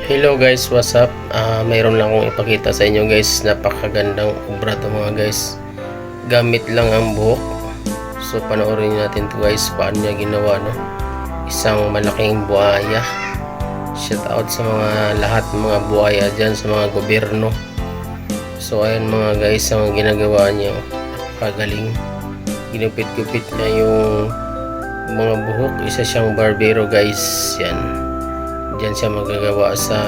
Hello guys, what's up? Mayroon lang akong ipakita sa inyo guys. Napakagandang obra to mga guys. Gamit lang ang buhok. So panoorin natin to guys, paano niya ginawa, no? Isang malaking buhaya. Shout out sa mga lahat mga buhaya dyan sa mga gobyerno. So ayan mga guys, ang ginagawa niya, napakagaling. Ginupit-gupit niya yung mga buhok. Isa siyang barbero guys. Yan. Diyan siya magagawa sa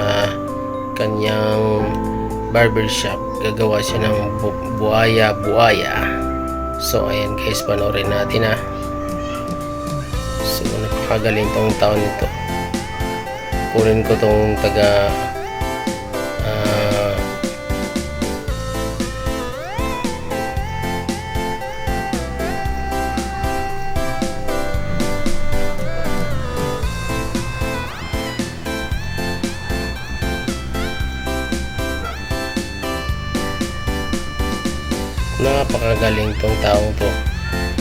kanyang barbershop. Gagawa siya ng buhaya. So ayan guys, panoorin natin ha. So napakagaling tong taon nito. Kunin ko tong taga napakagaling tong taong to.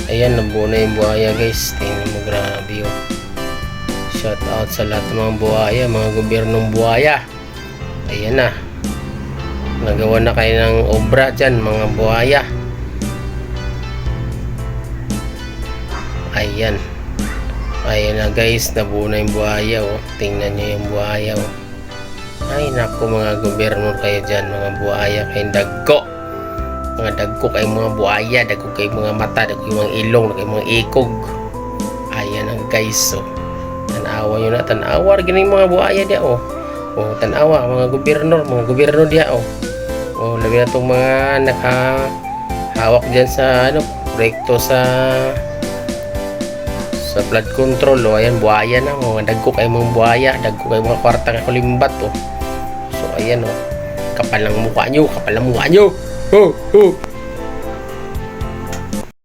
Ayan, nabuo na yung buhaya guys. Tingnan mo, grabe oh. Shout out sa lahat ng mga buhaya, mga gobyernong buhaya. Ayan na, nagawa na kayo ng obra dyan mga buhaya. Ayan na guys, nabuo na yung buhaya oh. Tingnan nyo yung buhaya oh. Ay naku, mga gobyerno kayo dyan, mga buhaya kayong dagko. Mga dagko kayong mga buhaya, dagko kayong mga mata, dagko kayong mga ilong, dagko kayong mga ikog. Ayan ang guys, so tanawa nyo na, tanawa rin yung mga buhaya dia oh. Oh, tanawa mga gobyerno dia oh. Oh, labi na itong mga nakahawak dyan sa proyekto sa flood control oh. Ayan, buhaya na, mga dagko kayong mga buhaya, dagko kayong mga kwartang kalimbat oh. So ayan oh, kapal ng mukha nyo. Oh.